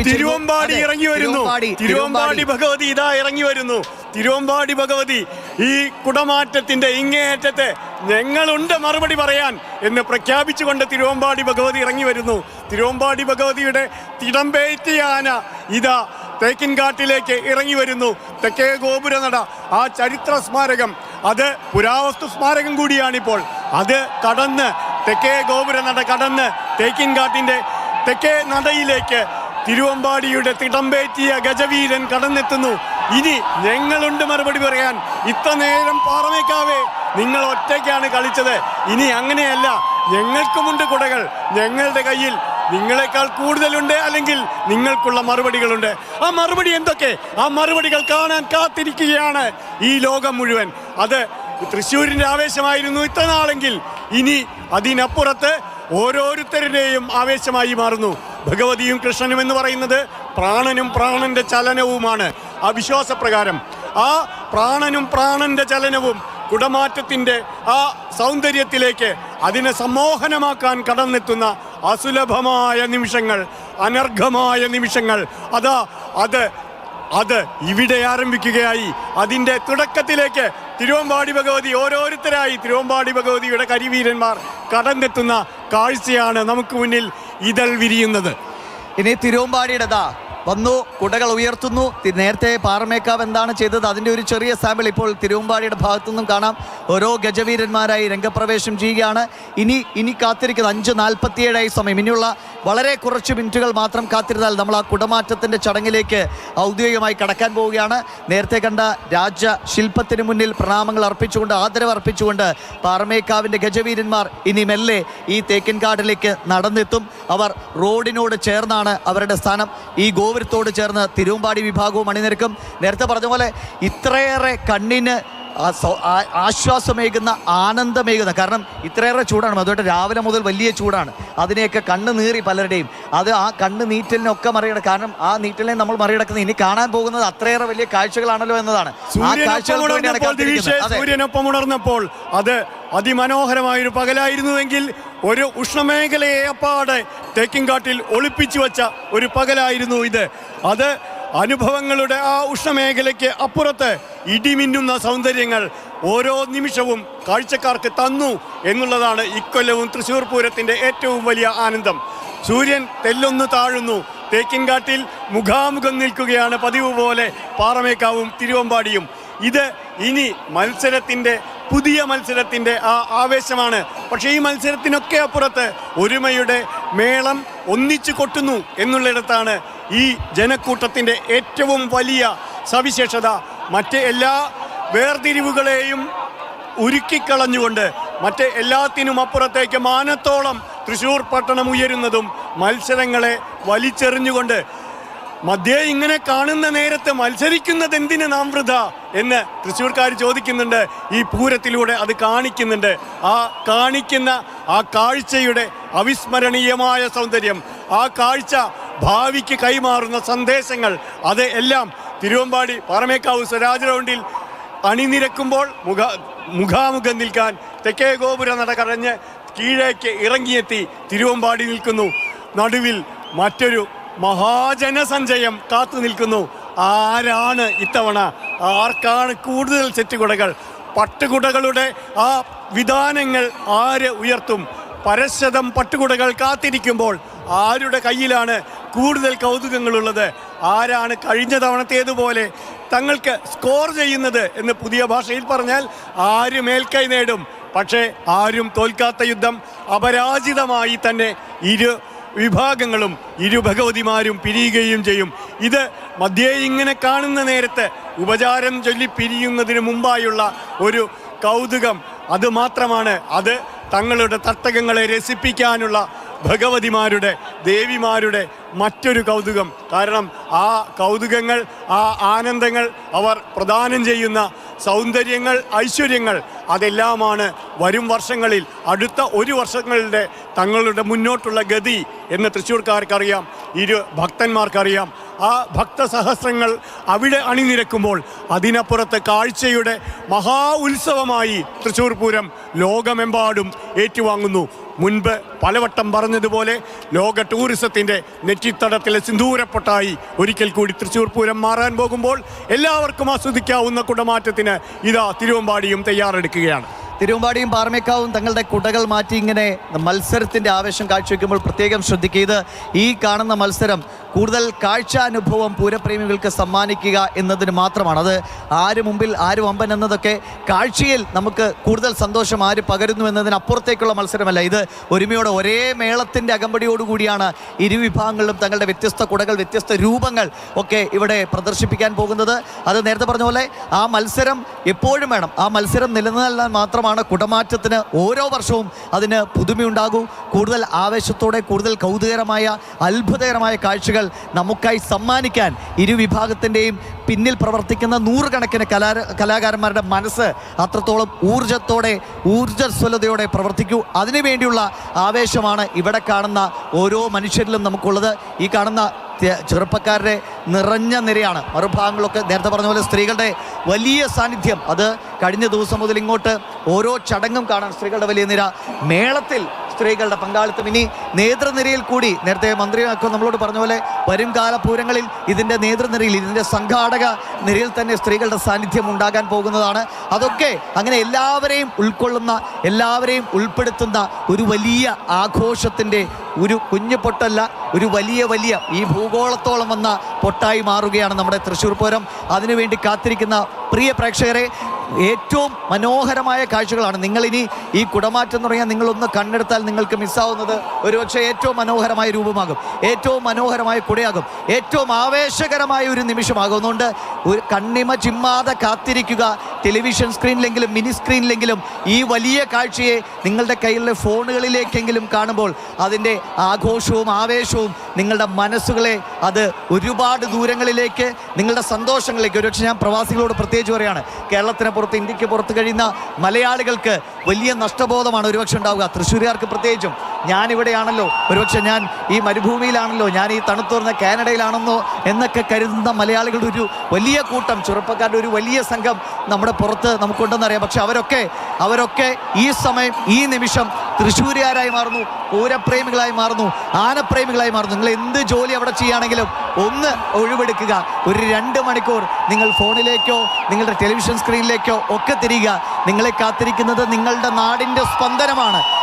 തിരുവമ്പാടി ഇറങ്ങി വരുന്നു. തിരുവമ്പാടി ഭഗവതി ഇതാ ഇറങ്ങി വരുന്നു. തിരുവമ്പാടി ഭഗവതി ഈ കുടമാറ്റത്തിന്റെ ഇങ്ങേയറ്റത്തെ ഞങ്ങളുണ്ട് മറുപടി പറയാൻ എന്ന് പ്രഖ്യാപിച്ചുകൊണ്ട് തിരുവമ്പാടി ഭഗവതി ഇറങ്ങി വരുന്നു. തിരുവമ്പാടി ഭഗവതിയുടെ തിടമ്പേറ്റിയ ആന ഇതാ തേക്കിൻകാട്ടിലേക്ക് ഇറങ്ങി വരുന്നു. തെക്കേ ഗോപുരനട, ആ ചരിത്ര സ്മാരകം, അത് പുരാവസ്തു സ്മാരകം കൂടിയാണിപ്പോൾ. അത് കടന്ന് തെക്കേ ഗോപുരനട കടന്ന് തേക്കിൻകാട്ടിന്റെ തെക്കേ നടയിലേക്ക് തിരുവമ്പാടിയുടെ തിടമ്പേറ്റിയ ഗജവീരൻ കടന്നെത്തുന്നു. ഇനി ഞങ്ങളുണ്ട് മറുപടി പറയാൻ. ഇത്ര നേരം പാറമേക്കാവേ നിങ്ങൾ ഒറ്റയ്ക്കാണ് കളിച്ചത്. ഇനി അങ്ങനെയല്ല, ഞങ്ങൾക്കുമുണ്ട് കുടകൾ. ഞങ്ങളുടെ കയ്യിൽ നിങ്ങളെക്കാൾ കൂടുതലുണ്ട്, അല്ലെങ്കിൽ നിങ്ങൾക്കുള്ള മറുപടികളുണ്ട്. ആ മറുപടി എന്തൊക്കെ? ആ മറുപടികൾ കാണാൻ കാത്തിരിക്കുകയാണ് ഈ ലോകം മുഴുവൻ. അത് തൃശ്ശൂരിൻ്റെ ആവേശമായിരുന്നു ഇത്ര നാളെങ്കിൽ ഇനി അതിനപ്പുറത്ത് ഓരോരുത്തരുടെയും ആവേശമായി മാറുന്നു. ഭഗവതിയും കൃഷ്ണനും എന്ന് പറയുന്നത് പ്രാണനും പ്രാണന്റെ ചലനവുമാണ്. ആ വിശ്വാസപ്രകാരം ആ പ്രാണനും പ്രാണന്റെ ചലനവും കുടമാറ്റത്തിൻ്റെ ആ സൗന്ദര്യത്തിലേക്ക് അതിനെ സമ്മോഹനമാക്കാൻ കടന്നെത്തുന്ന അസുലഭമായ നിമിഷങ്ങൾ, അനർഘമായ നിമിഷങ്ങൾ, അത് ഇവിടെ ആരംഭിക്കുകയായി. അതിൻ്റെ തുടക്കത്തിലേക്ക് തിരുവമ്പാടി ഭഗവതി ഓരോരുത്തരായി തിരുവമ്പാടി ഭഗവതിയുടെ കരിവീരന്മാർ കടന്നെത്തുന്ന കാഴ്ചയാണ് നമുക്ക് മുന്നിൽ ഇതൾ വിരിയുന്നത്. ഇനി തിരുവമ്പാടിയുടെ വന്നു, കുടകൾ ഉയർത്തുന്നു. നേരത്തെ പാറമേക്കാവ് എന്താണ് ചെയ്തത് അതിൻ്റെ ഒരു ചെറിയ സാമ്പിൾ ഇപ്പോൾ തിരുവമ്പാടിയുടെ ഭാഗത്തു നിന്നും കാണാം. ഓരോ ഗജവീരന്മാരായി രംഗപ്രവേശം ചെയ്യുകയാണ്. ഇനി കാത്തിരിക്കുന്നത് 5:47 സമയം. ഇനിയുള്ള വളരെ കുറച്ച് മിനിറ്റുകൾ മാത്രം കാത്തിരുന്നാൽ നമ്മൾ ആ കുടമാറ്റത്തിൻ്റെ ചടങ്ങിലേക്ക് ഔദ്യോഗികമായി കടക്കാൻ പോവുകയാണ്. നേരത്തെ കണ്ട രാജശില്പത്തിന് മുന്നിൽ പ്രണാമങ്ങൾ അർപ്പിച്ചുകൊണ്ട്, ആദരവ് അർപ്പിച്ചുകൊണ്ട് പാറമേക്കാവിൻ്റെ ഗജവീരന്മാർ ഇനി മെല്ലെ ഈ തേക്കിൻകാടിലേക്ക് നടന്നെത്തും. അവർ റോഡിനോട് ചേർന്നാണ് അവരുടെ സ്ഥാനം. ഈ ഗോപുരത്തോട് ചേർന്ന് തിരുവമ്പാടി വിഭാഗവും അണിനിരക്കും. നേരത്തെ പറഞ്ഞ പോലെ ഇത്രയേറെ കണ്ണിന് ആശ്വാസമേകുന്ന, ആനന്ദമേകുന്ന, കാരണം ഇത്രയേറെ ചൂടാണ്. അതുകൊണ്ട് രാവിലെ മുതൽ വലിയ ചൂടാണ്. അതിനെയൊക്കെ കണ്ണ് നീറി പലരുടെയും. അത് ആ കണ്ണ് നീറ്റലിനൊക്കെ മറികടക്കും. കാരണം ആ നീറ്റലിനെ നമ്മൾ മറികടക്കുന്നത് ഇനി കാണാൻ പോകുന്നത് അത്രയേറെ വലിയ കാഴ്ചകളാണല്ലോ എന്നതാണ്. സൂര്യനൊപ്പം ഉണർന്നപ്പോൾ അത് അതിമനോഹരമായൊരു പകലായിരുന്നുവെങ്കിൽ ഒരു ഉഷ്ണമേഖലയെ അപ്പാടെ തേക്കിൻകാട്ടിൽ ഒളിപ്പിച്ചു വച്ച ഒരു പകലായിരുന്നു ഇത്. അത് അനുഭവങ്ങളുടെ ആ ഉഷ്ണമേഖലയ്ക്ക് അപ്പുറത്ത് ഇടിമിന്നുന്ന സൗന്ദര്യങ്ങൾ ഓരോ നിമിഷവും കാഴ്ചക്കാർക്ക് തന്നു എന്നുള്ളതാണ് ഇക്കൊല്ലവും തൃശ്ശൂർ പൂരത്തിൻ്റെ ഏറ്റവും വലിയ ആനന്ദം. സൂര്യൻ തെല്ലൊന്ന് താഴുന്നു. തേക്കിൻകാട്ടിൽ മുഖാമുഖം നിൽക്കുകയാണ് പതിവ് പോലെ പാറമേക്കാവും തിരുവമ്പാടിയും. ഇത് ഇനി പുതിയ മത്സരത്തിൻ്റെ ആ ആവേശമാണ്. പക്ഷേ ഈ മത്സരത്തിനൊക്കെ അപ്പുറത്ത് ഒരുമയുടെ മേളം ഒന്നിച്ചു കൊട്ടുന്നു എന്നുള്ളിടത്താണ് ഈ ജനക്കൂട്ടത്തിൻ്റെ ഏറ്റവും വലിയ സവിശേഷത. മറ്റ് എല്ലാ വേർതിരിവുകളെയും ഉരുക്കിക്കളഞ്ഞുകൊണ്ട് എല്ലാത്തിനും അപ്പുറത്തേക്ക് മാനത്തോളം തൃശ്ശൂർ പട്ടണം ഉയരുന്നതും മത്സരങ്ങളെ വലിച്ചെറിഞ്ഞുകൊണ്ട് മധ്യേ ഇങ്ങനെ കാണുന്ന നേരത്ത് മത്സരിക്കുന്നത് എന്തിന് നാം വൃഥ എന്ന് തൃശ്ശൂർക്കാർ ചോദിക്കുന്നുണ്ട്. ഈ പൂരത്തിലൂടെ അത് കാണിക്കുന്നുണ്ട്. കാണിക്കുന്ന ആ കാഴ്ചയുടെ അവിസ്മരണീയമായ സൗന്ദര്യം, ആ കാഴ്ച ഭാവിക്ക് കൈമാറുന്ന സന്ദേശങ്ങൾ, അത് എല്ലാം തിരുവമ്പാടി പാറമേക്കാവ് സ്വരാജ് റൗണ്ടിൽ അണിനിരക്കുമ്പോൾ മുഖാമുഖം നിൽക്കാൻ തെക്കേ ഗോപുര നട കടഞ്ഞ് കീഴേക്ക് ഇറങ്ങിയെത്തി തിരുവമ്പാടി നിൽക്കുന്നു. നടുവിൽ മറ്റൊരു മഹാജനസഞ്ചയം കാത്തു നിൽക്കുന്നു. ആരാണ് ഇത്തവണ? ആർക്കാണ് കൂടുതൽ സെറ്റുകുടകൾ? പട്ടുകുടകളുടെ ആ വിധാനങ്ങൾ ആര് ഉയർത്തും? പരശതം പട്ടുകുടകൾ കാത്തിരിക്കുമ്പോൾ ആരുടെ കയ്യിലാണ് കൂടുതൽ കൗതുകങ്ങളുള്ളത്? ആരാണ് കഴിഞ്ഞ തവണത്തേതുപോലെ തങ്ങൾക്ക് സ്കോർ ചെയ്യുന്നത് എന്ന് പുതിയ ഭാഷയിൽ പറഞ്ഞാൽ ആര് മേൽക്കൈ നേടും? പക്ഷേ ആരും തോൽക്കാത്ത യുദ്ധം അപരാജിതമായി തന്നെ ഇരു വിഭാഗങ്ങളും ഇരു ഭഗവതിമാരും പിരിയുകയും ചെയ്യും. ഇത് മധ്യേ ഇങ്ങനെ കാണുന്ന നേരത്ത് ഉപചാരം ചൊല്ലി പിരിയുന്നതിന് മുമ്പായുള്ള ഒരു കൗതുകം അത് മാത്രമാണ്. അത് തങ്ങളുടെ തട്ടകങ്ങളെ രസിപ്പിക്കാനുള്ള ഭഗവതിമാരുടെ, ദേവിമാരുടെ മറ്റൊരു കൗതുകം. കാരണം ആ കൗതുകങ്ങൾ, ആ ആനന്ദങ്ങൾ, അവർ പ്രദാനം ചെയ്യുന്ന സൗന്ദര്യങ്ങൾ, ഐശ്വര്യങ്ങൾ, അതെല്ലാമാണ് വരും വർഷങ്ങളിൽ, അടുത്ത ഒരു വർഷങ്ങളുടെ തങ്ങളുടെ മുന്നോട്ടുള്ള ഗതി എന്ന് തൃശ്ശൂർക്കാർക്കറിയാം, ഇരു ഭക്തന്മാർക്കറിയാം. ആ ഭക്തസഹസ്രങ്ങൾ അവിടെ അണിനിരക്കുമ്പോൾ അതിനപ്പുറത്ത് കാഴ്ചയുടെ മഹാ ഉത്സവമായി തൃശ്ശൂർ പൂരം ലോകമെമ്പാടും ഏറ്റുവാങ്ങുന്നു. മുൻപ് പലവട്ടം പറഞ്ഞതുപോലെ ലോക ടൂറിസത്തിൻ്റെ നെറ്റിത്തടത്തിലെ സിന്ദൂരപ്പൊട്ടായി ഒരിക്കൽ കൂടി തൃശ്ശൂർ പൂരം മാറാൻ പോകുമ്പോൾ എല്ലാവർക്കും ആസ്വദിക്കാവുന്ന കുടമാറ്റത്തിന് ഇതാ തിരുവമ്പാടിയും തയ്യാറെടുക്കുകയാണ്. തിരുവമ്പാടിയും പാറമേക്കാവും തങ്ങളുടെ കുടകൾ മാറ്റി ഇങ്ങനെ മത്സരത്തിൻ്റെ ആവേശം കാഴ്ചവെക്കുമ്പോൾ പ്രത്യേകം ശ്രദ്ധിക്കുക. ഇത് ഈ കാണുന്ന മത്സരം കൂടുതൽ കാഴ്ചാനുഭവം പൂരപ്രേമികൾക്ക് സമ്മാനിക്കുക എന്നതിന് മാത്രമാണ്. അത് ആര് മുമ്പിൽ ആര് വമ്പൻ എന്നതൊക്കെ കാഴ്ചയിൽ നമുക്ക് കൂടുതൽ സന്തോഷം ആര് പകരുന്നു എന്നതിനപ്പുറത്തേക്കുള്ള മത്സരമല്ല. ഇത് ഒരുമയോടെ ഒരേ മേളത്തിൻ്റെ അകമ്പടിയോടുകൂടിയാണ് ഇരുവിഭാഗങ്ങളിലും തങ്ങളുടെ വ്യത്യസ്ത കുടകൾ വ്യത്യസ്ത രൂപങ്ങൾ ഒക്കെ ഇവിടെ പ്രദർശിപ്പിക്കാൻ പോകുന്നത്. അത് നേരത്തെ പറഞ്ഞ പോലെ ആ മത്സരം എപ്പോഴും വേണം. ആ മത്സരം നിലനിൽക്കാൻ മാത്രമാണ് കുടമാറ്റത്തിന് ഓരോ വർഷവും അതിന് പുതുമയുണ്ടാകൂ. കൂടുതൽ ആവേശത്തോടെ കൂടുതൽ കൗതുകകരമായ അത്ഭുതകരമായ കാഴ്ചകൾ നമുക്കായി സമ്മാനിക്കാൻ ഇരുവിഭാഗത്തിൻ്റെയും പിന്നിൽ പ്രവർത്തിക്കുന്ന നൂറുകണക്കിന് കലാകാരന്മാരുടെ മനസ്സ് അത്രത്തോളം ഊർജ്ജസ്വലതയോടെ പ്രവർത്തിക്കൂ. അതിനുവേണ്ടിയുള്ള ആവേശമാണ് ഇവിടെ കാണുന്ന ഓരോ മനുഷ്യരിലും നമുക്കുള്ളത്. ഈ കാണുന്ന ചെറുപ്പക്കാരുടെ നിറഞ്ഞ നിരയാണ്. മറുഭാഗങ്ങളൊക്കെ നേരത്തെ പറഞ്ഞ പോലെ സ്ത്രീകളുടെ വലിയ സാന്നിധ്യം. അത് കഴിഞ്ഞ ദിവസം മുതൽ ഇങ്ങോട്ട് ഓരോ ചടങ്ങും കാണാൻ സ്ത്രീകളുടെ വലിയ നിര. മേളത്തിൽ സ്ത്രീകളുടെ പങ്കാളിത്തം ഇനി നേതൃനിരയിൽ കൂടി നേരത്തെ മന്ത്രിയൊക്കെ നമ്മളോട് പറഞ്ഞ പോലെ വരും കാല പൂരങ്ങളിൽ ഇതിൻ്റെ നേതൃനിരയിൽ ഇതിൻ്റെ സംഘാടക നിരയിൽ തന്നെ സ്ത്രീകളുടെ സാന്നിധ്യം ഉണ്ടാകാൻ പോകുന്നതാണ്. അതൊക്കെ അങ്ങനെ എല്ലാവരെയും ഉൾക്കൊള്ളുന്ന എല്ലാവരെയും ഉൾപ്പെടുത്തുന്ന ഒരു വലിയ ആഘോഷത്തിൻ്റെ ഒരു കുഞ്ഞു പൊട്ടല്ല, ഒരു വലിയ ഈ ഭൂഗോളത്തോളം വന്ന പൊട്ടായി മാറുകയാണ് നമ്മുടെ തൃശ്ശൂർ പൂരം. അതിനുവേണ്ടി കാത്തിരിക്കുന്ന പ്രിയ പ്രേക്ഷകരെ, ഏറ്റവും മനോഹരമായ കാഴ്ചകളാണ്. നിങ്ങളിനി ഈ കുടമാറ്റം എന്ന് പറഞ്ഞാൽ നിങ്ങളൊന്ന് കണ്ണെടുത്താൽ നിങ്ങൾക്ക് മിസ്സാവുന്നത് ഒരുപക്ഷെ ഏറ്റവും മനോഹരമായ രൂപമാകും, ഏറ്റവും മനോഹരമായ കുടയാകും, ഏറ്റവും ആവേശകരമായ ഒരു നിമിഷമാകും. അതുകൊണ്ട് ഒരു കണ്ണിമ ചിമ്മാതെ കാത്തിരിക്കുക. ടെലിവിഷൻ സ്ക്രീനിലെങ്കിലും മിനി സ്ക്രീനിലെങ്കിലും ഈ വലിയ കാഴ്ചയെ നിങ്ങളുടെ കയ്യിലെ ഫോണുകളിലേക്കെങ്കിലും കാണുമ്പോൾ അതിൻ്റെ ആഘോഷവും ആവേശവും നിങ്ങളുടെ മനസ്സുകളെ അത് ഒരുപാട് ദൂരങ്ങളിലേക്ക് നിങ്ങളുടെ സന്തോഷങ്ങളിലേക്ക്. ഒരുപക്ഷെ ഞാൻ പ്രവാസികളോട് പ്രത്യേകിച്ച് പറയാണ്, കേരളത്തിന് പുറത്ത് ഇന്ത്യക്ക് പുറത്ത് കഴിയുന്ന മലയാളികൾക്ക് വലിയ നഷ്ടബോധമാണ് ഒരുപക്ഷെ ഉണ്ടാവുക. തൃശ്ശൂരുകാർക്ക് പ്രത്യേകിച്ചും. ഞാനിവിടെയാണല്ലോ, ഒരുപക്ഷെ ഞാൻ ഈ മരുഭൂമിയിലാണല്ലോ, ഞാൻ ഈ തണുത്തുറന്ന കാനഡയിലാണെന്നോ എന്നൊക്കെ കരുതുന്ന മലയാളികളുടെ ഒരു വലിയ കൂട്ടം, ചെറുപ്പക്കാരുടെ ഒരു വലിയ സംഘം നമ്മുടെ പുറത്ത് നമുക്കുണ്ടെന്നറിയാം. പക്ഷെ അവരൊക്കെ ഈ സമയം ഈ നിമിഷം തൃശ്ശൂരുകാരായി മാറുന്നു, പൂരപ്രേമികളായി മാറുന്നു, ആനപ്രേമികളായി മാറുന്നു. നിങ്ങൾ എന്ത് ജോലി അവിടെ ചെയ്യുകയാണെങ്കിലും ഒന്ന് ഒഴിവെടുക്കുക. ഒരു 2 മണിക്കൂർ നിങ്ങൾ ഫോണിലേക്കോ നിങ്ങളുടെ ടെലിവിഷൻ സ്ക്രീനിലേക്കോ ഒക്കെ തിരിയുക. നിങ്ങളെ കാത്തിരിക്കുന്നത് നിങ്ങളുടെ നാടിൻ്റെ സ്പന്ദനമാണ്.